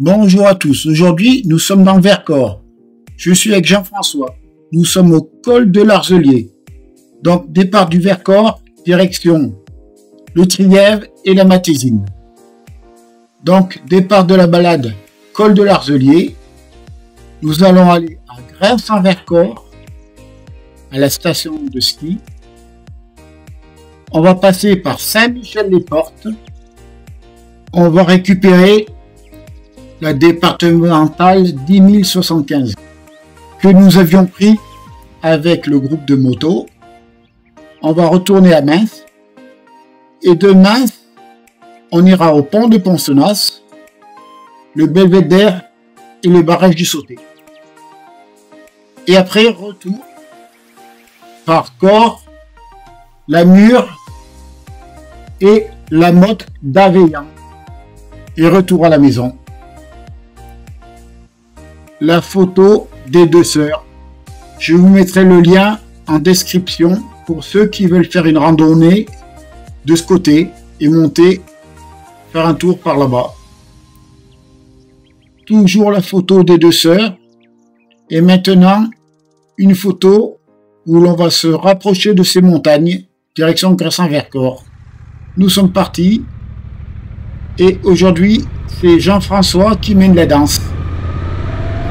Bonjour à tous, aujourd'hui nous sommes dans le Vercors. Je suis avec Jean-François. Nous sommes au col de l'Arzelier. Donc départ du Vercors, direction le Trièves et la Matésine. Donc départ de la balade, col de l'Arzelier. Nous allons aller à Grèves-en-Vercors, à la station de ski. On va passer par Saint-Michel-les-Portes. On va récupérer la départementale 10075 que nous avions pris avec le groupe de moto. On va retourner à Mince et de Mince on ira au pont de Ponsonnas, le Belvédère et le barrage du Sauté. Et après retour par Corps, la Mure et la Motte d'Aveillan et retour à la maison. La photo des deux sœurs. Je vous mettrai le lien en description pour ceux qui veulent faire une randonnée de ce côté et monter, faire un tour par là-bas. Toujours la photo des deux sœurs. Et maintenant, une photo où l'on va se rapprocher de ces montagnes, direction Grèves-en-Vercors. Nous sommes partis et aujourd'hui, c'est Jean-François qui mène la danse.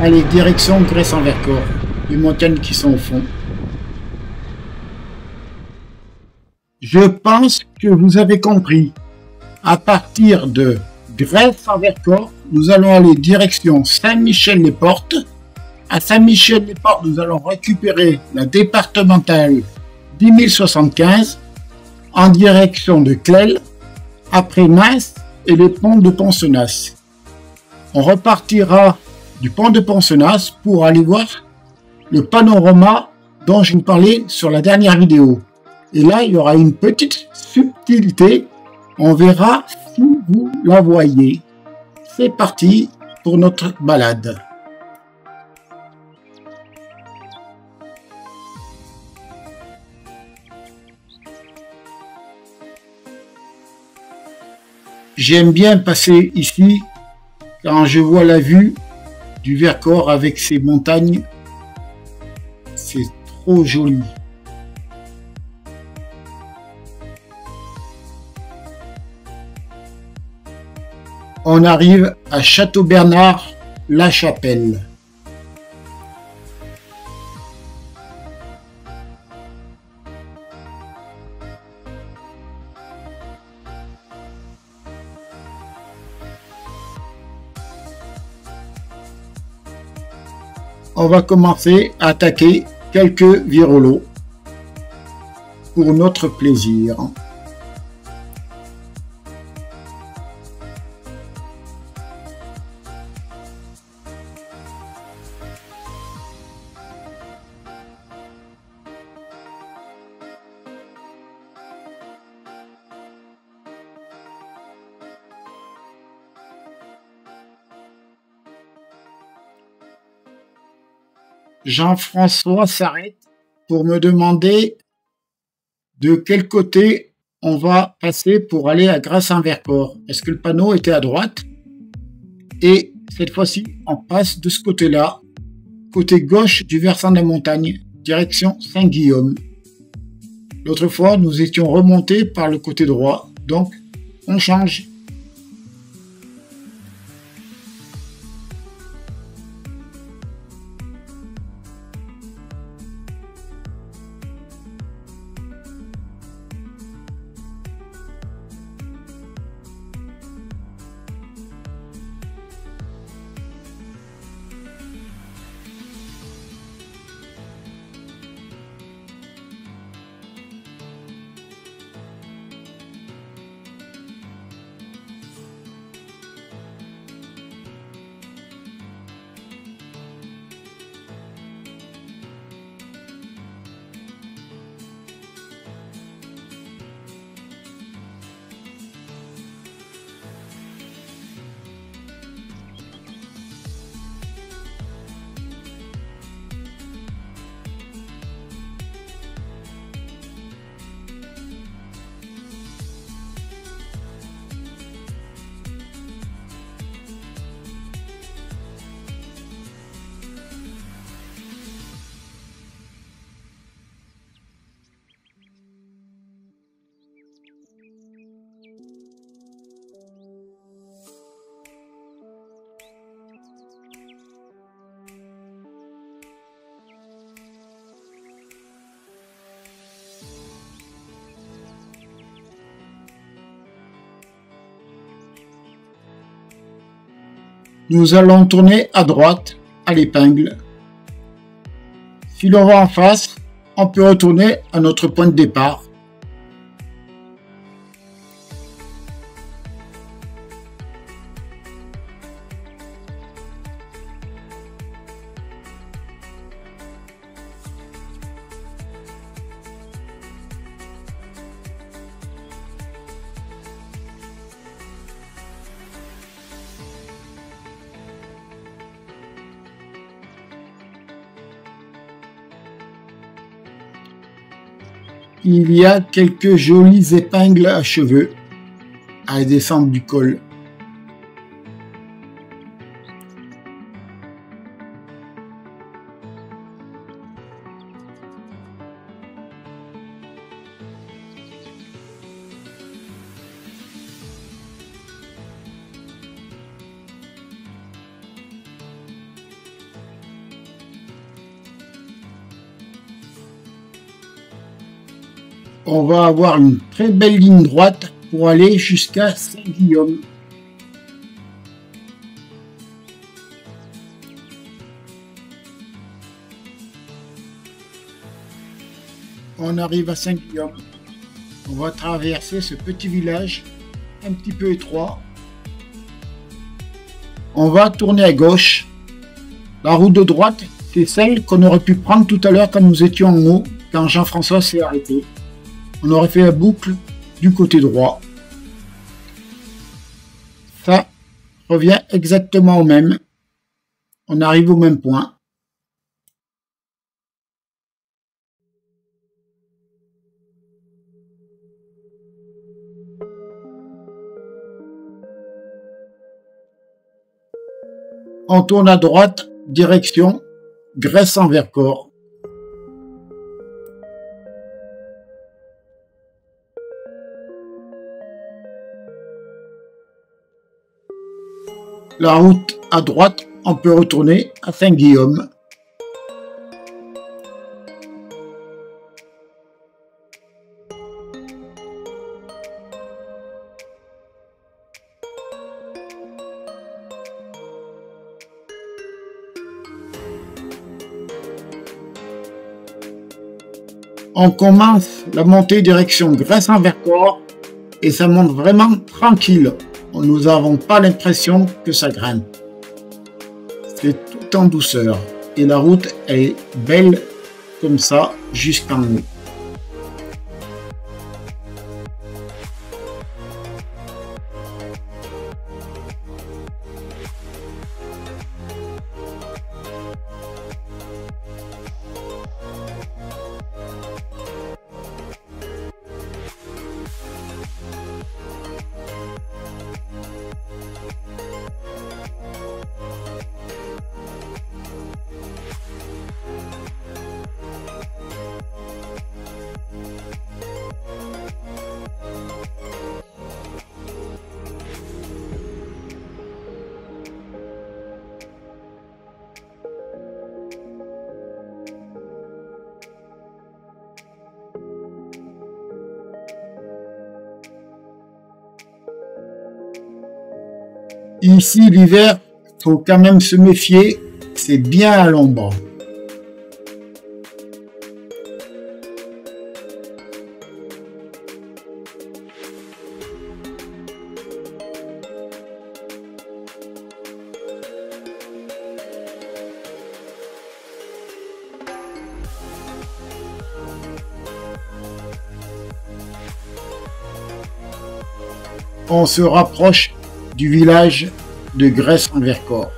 Allez, direction Grèves-en-Vercors, les montagnes qui sont au fond. Je pense que vous avez compris. À partir de Grèves-en-Vercors, nous allons aller direction Saint-Michel-les-Portes. À Saint-Michel-les-Portes, nous allons récupérer la départementale 10075 en direction de Clel, après Mince et le pont de Ponsonnas. On repartira du pont de Ponsonnas pour aller voir le panorama dont je vous parlais sur la dernière vidéo. Et là, il y aura une petite subtilité. On verra si vous la voyez. C'est parti pour notre balade. J'aime bien passer ici quand je vois la vue du Vercors avec ses montagnes. C'est trop joli. On arrive à Château-Bernard-la-Chapelle. On va commencer à attaquer quelques virolos pour notre plaisir. Jean-François s'arrête pour me demander de quel côté on va passer pour aller à Grèves-en-Vercors. Est-ce que le panneau était à droite? Et cette fois-ci, on passe de ce côté-là, côté gauche du versant de la montagne, direction Saint-Guillaume. L'autre fois, nous étions remontés par le côté droit, donc on change. Nous allons tourner à droite à l'épingle. Si l'on va en face, on peut retourner à notre point de départ. Il y a quelques jolies épingles à cheveux à descendre du col. On va avoir une très belle ligne droite pour aller jusqu'à Saint-Guillaume. On arrive à Saint-Guillaume. On va traverser ce petit village un petit peu étroit. On va tourner à gauche. La route de droite, c'est celle qu'on aurait pu prendre tout à l'heure quand nous étions en haut, quand Jean-François s'est arrêté. On aurait fait la boucle du côté droit. Ça revient exactement au même. On arrive au même point. On tourne à droite, direction Gresse-en-Vercors. La route à droite, on peut retourner à Saint-Guillaume. On commence la montée direction Gresse-en-Vercors et ça monte vraiment tranquille. Nous n'avons pas l'impression que ça grimpe. C'est tout en douceur et la route est belle comme ça jusqu'en haut. Ici, l'hiver, faut quand même se méfier, c'est bien à l'ombre. On se rapproche du village de Gresse-en-Vercors.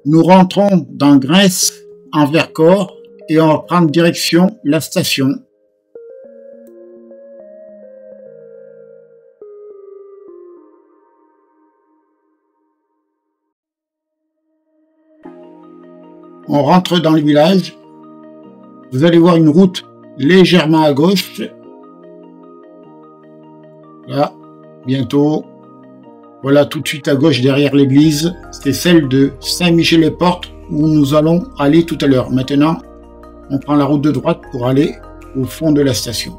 Nous rentrons dans Gresse-en-Vercors et on va prendre direction la station. On rentre dans le village. Vous allez voir une route légèrement à gauche. Là, bientôt. Voilà, tout de suite à gauche derrière l'église. C'est celle de Saint-Michel-les-Portes où nous allons aller tout à l'heure. Maintenant, on prend la route de droite pour aller au fond de la station.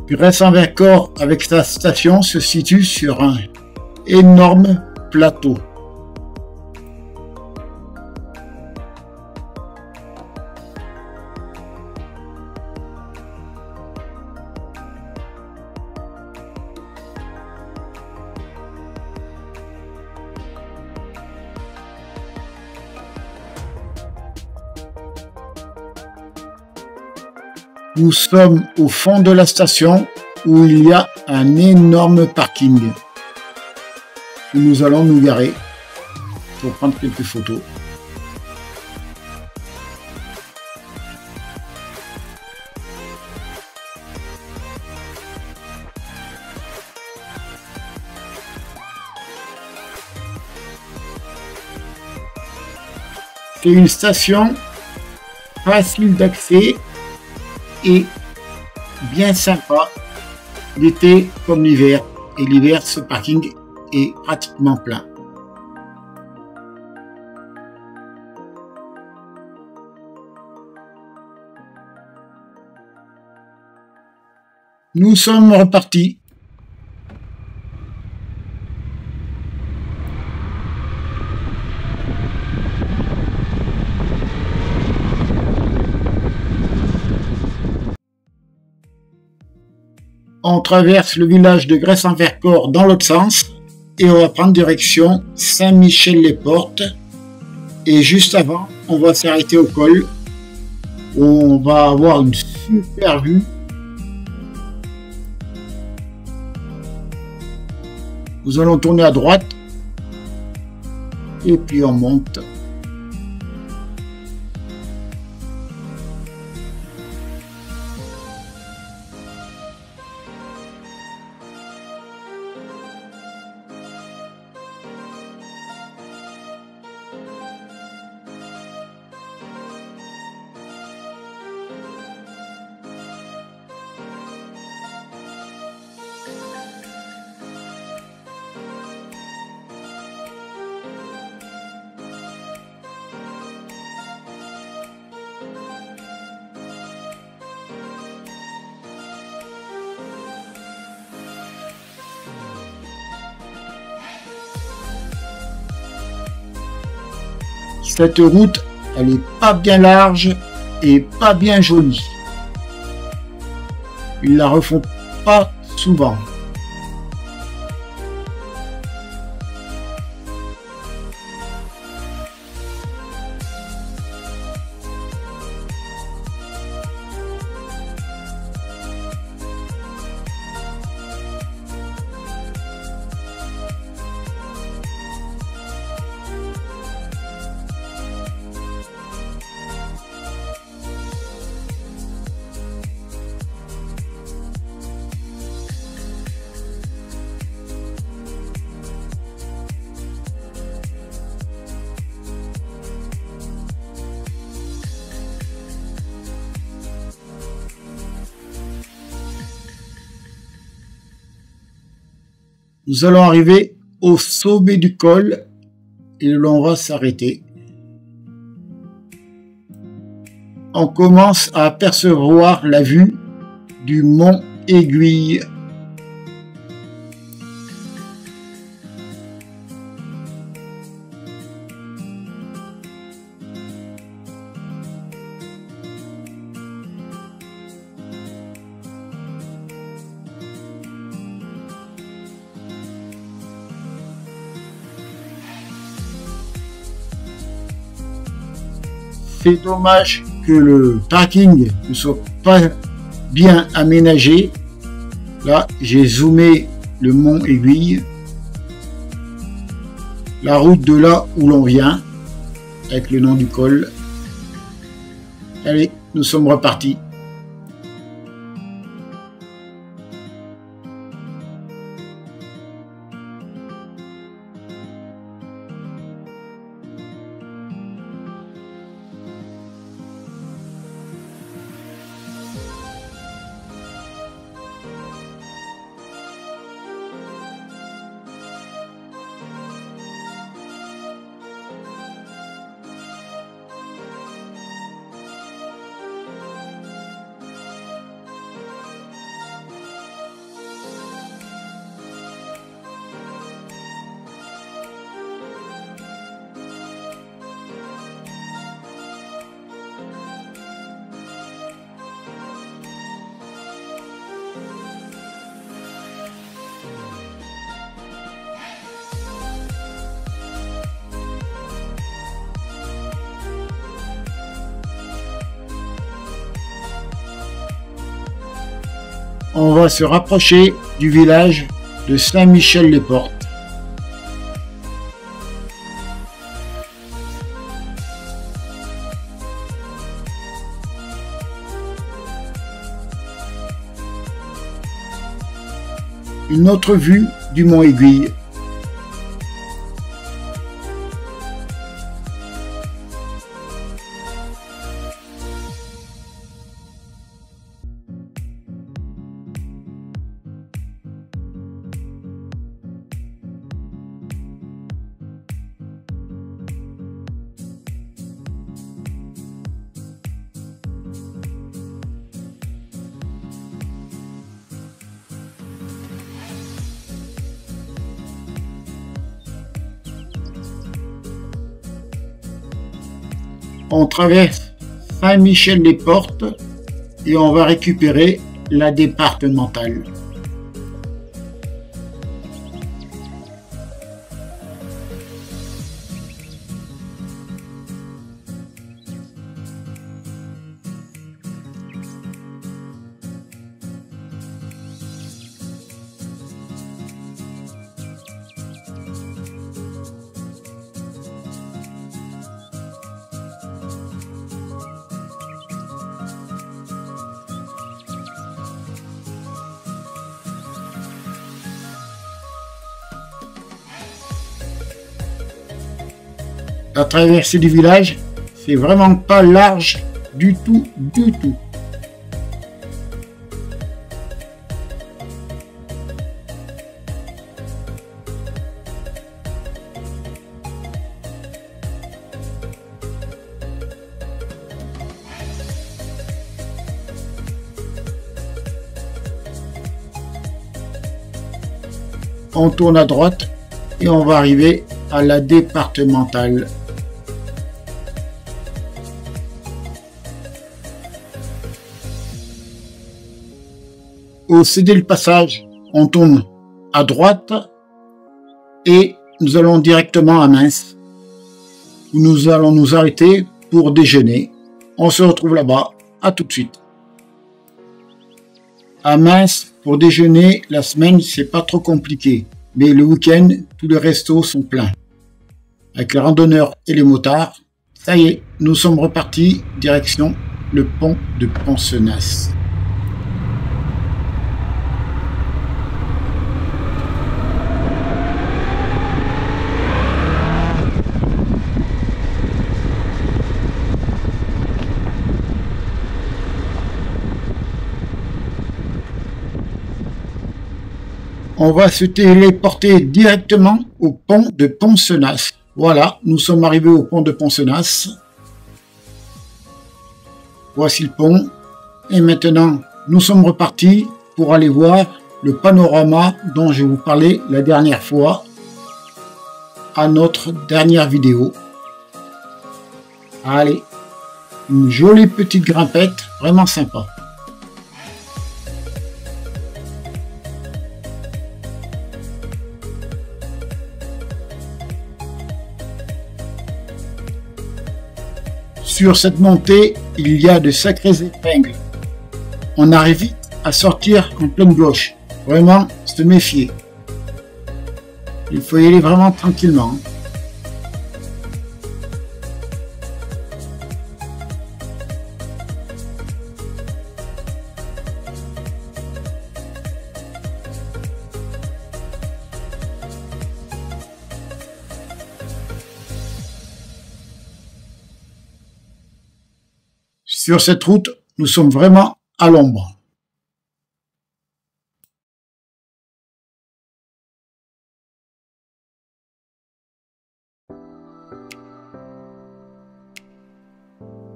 Grèce-en-Vercors avec sa station se situe sur un énorme plateau. Nous sommes au fond de la station où il y a un énorme parking. Et nous allons nous garer pour prendre quelques photos. C'est une station facile d'accès et bien sympa l'été comme l'hiver. Et l'hiver, ce parking est pratiquement plein. Nous sommes repartis. On traverse le village de Grèce-en-Vercors dans l'autre sens et on va prendre direction Saint-Michel-les-Portes. Et juste avant, on va s'arrêter au col où on va avoir une super vue. Nous allons tourner à droite et puis on monte. Cette route, elle est pas bien large et pas bien jolie. Ils la refont pas souvent. Nous allons arriver au sommet du col et l'on va s'arrêter. On commence à apercevoir la vue du mont Aiguille. c'est dommage que le parking ne soit pas bien aménagé. Là, j'ai zoomé le mont Aiguille. La route de là où l'on vient, avec le nom du col. Allez, nous sommes repartis. On va se rapprocher du village de Saint-Michel-les-Portes. Une autre vue du mont Aiguille. On traverse Saint-Michel-les-Portes et on va récupérer la départementale. La traversée du village, c'est vraiment pas large du tout, du tout. On tourne à droite et on va arriver à la départementale. Au céder le passage, on tourne à droite et nous allons directement à Mins, où nous allons nous arrêter pour déjeuner. On se retrouve là-bas. À tout de suite. À Mins, pour déjeuner, la semaine, c'est pas trop compliqué. Mais le week-end, tous les restos sont pleins. Avec les randonneurs et les motards, ça y est, nous sommes repartis, direction le pont de Ponsonnas. On va se téléporter directement au pont de Ponsonnas. Voilà, nous sommes arrivés au pont de Ponsonnas. Voici le pont. Et maintenant, nous sommes repartis pour aller voir le panorama dont je vous parlais la dernière fois à notre dernière vidéo. Allez, une jolie petite grimpette, vraiment sympa. Sur cette montée, il y a de sacrées épingles. On arrive vite à sortir en pleine gauche. Vraiment, se méfier. Il faut y aller vraiment tranquillement. Sur cette route, nous sommes vraiment à l'ombre.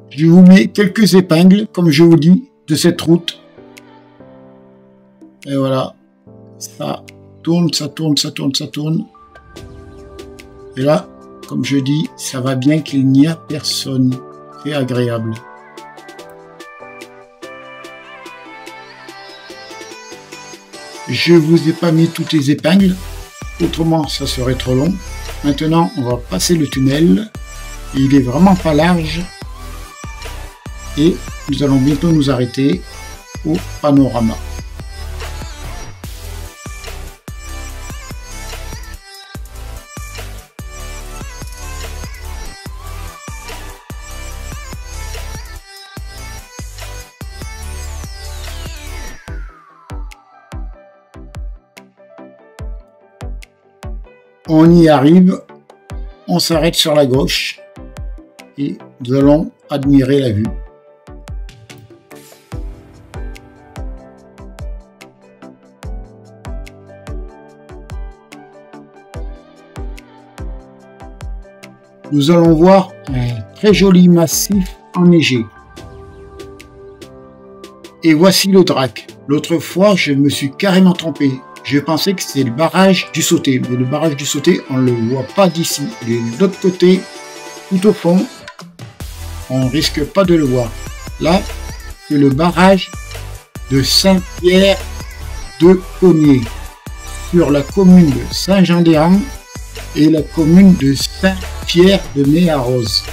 Je vous mets quelques épingles, comme je vous dis, de cette route. Et voilà, ça tourne, ça tourne, ça tourne, ça tourne. Et là, comme je dis, ça va bien qu'il n'y a personne. C'est agréable. Je vous ai pas mis toutes les épingles, autrement ça serait trop long. Maintenant, on va passer le tunnel. Il est vraiment pas large. Et nous allons bientôt nous arrêter au panorama. On y arrive, on s'arrête sur la gauche et nous allons admirer la vue. Nous allons voir un très joli massif enneigé. Et voici le Drac. L'autre fois, je me suis carrément trompé. Je pensais que c'était le barrage du Sauté, mais le barrage du Sauté, on ne le voit pas d'ici. Il est de l'autre côté, tout au fond. On risque pas de le voir. Là, c'est le barrage de Saint-Pierre de Cogné, sur la commune de Saint-Jean-des-Rangs et la commune de Saint-Pierre de Méarose.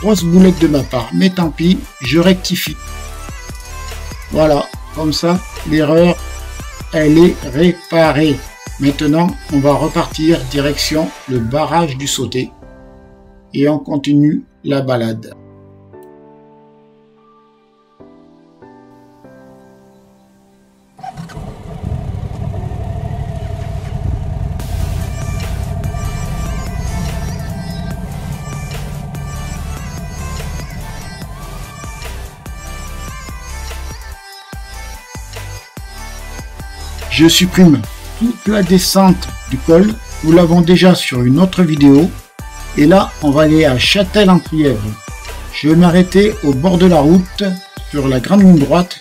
Grosse boulette de ma part, mais tant pis, je rectifie. Voilà, comme ça, l'erreur, elle est réparée. Maintenant, on va repartir direction le barrage du Sauté et on continue la balade. Je supprime toute la descente du col. Nous l'avons déjà sur une autre vidéo. Et là, on va aller à Châtel-en-Trièvre. Je vais m'arrêter au bord de la route, sur la grande ligne droite.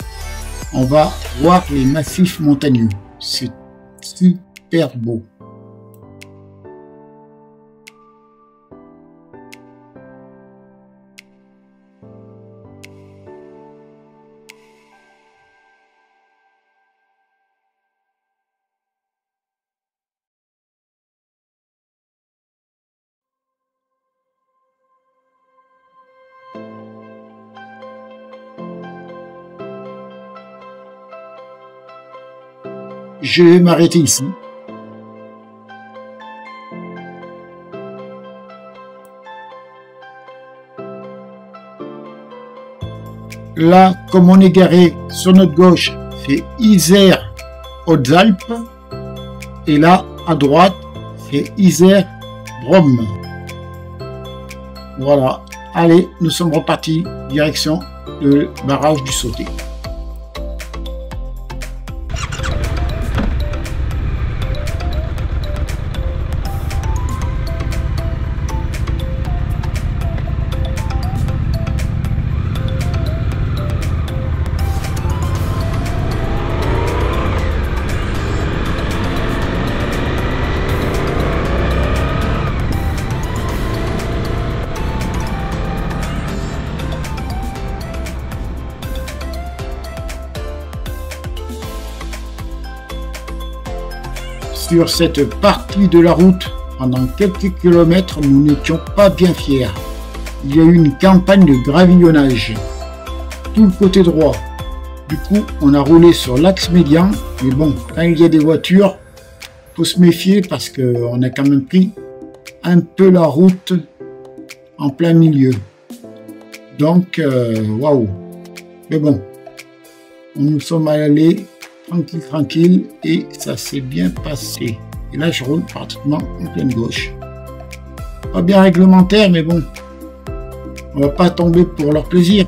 On va voir les massifs montagneux. C'est super beau. Je vais m'arrêter ici. Là, comme on est garé sur notre gauche, c'est Isère Hautes-Alpes. Et là, à droite, c'est Isère Drôme. Voilà. Allez, nous sommes repartis direction le barrage du Sauté. Sur cette partie de la route, pendant quelques kilomètres, nous n'étions pas bien fiers. il y a eu une campagne de gravillonnage. Tout le côté droit. Du coup, on a roulé sur l'axe médian. Mais bon, quand il y a des voitures, faut se méfier parce qu'on a quand même pris un peu la route en plein milieu. Donc, waouh. Mais bon, nous sommes allés tranquille et ça s'est bien passé. Et là, je roule pratiquement en pleine gauche. Pas bien réglementaire, mais bon, on va pas tomber pour leur plaisir.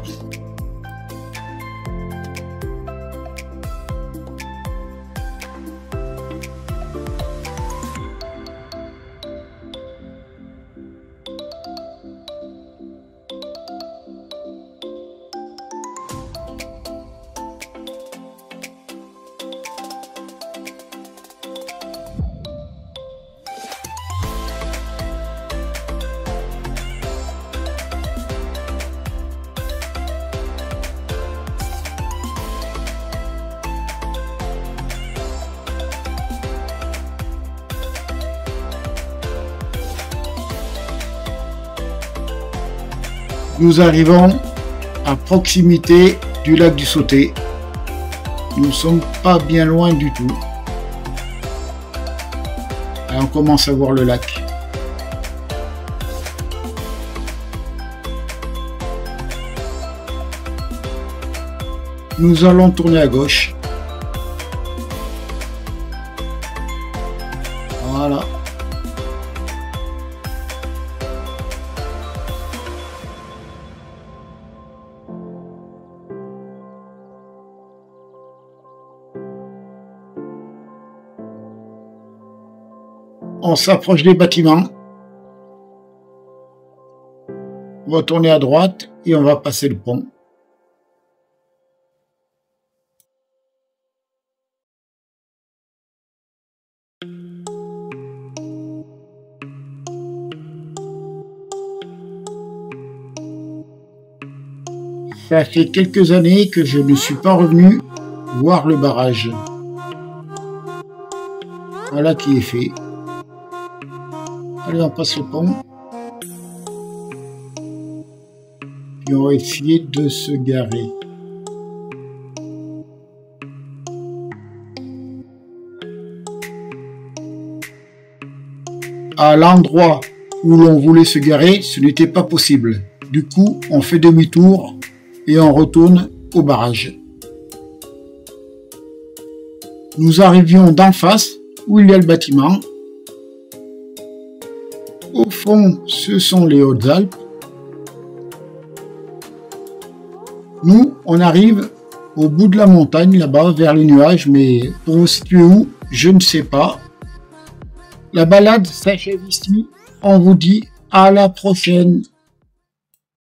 Nous arrivons à proximité du lac du Sauté. Nous ne sommes pas bien loin du tout. Et on commence à voir le lac. Nous allons tourner à gauche. Voilà. On s'approche des bâtiments. On va tourner à droite et on va passer le pont. Ça fait quelques années que je ne suis pas revenu voir le barrage. Voilà qui est fait. Allez, on passe le pont. Puis on va essayer de se garer. À l'endroit où l'on voulait se garer, ce n'était pas possible. Du coup, on fait demi-tour et on retourne au barrage. Nous arrivions d'en face où il y a le bâtiment. Au fond, ce sont les Hautes-Alpes. Nous, on arrive au bout de la montagne, là-bas, vers les nuages, mais pour vous situer où, je ne sais pas. La balade s'achève ici. On vous dit à la prochaine.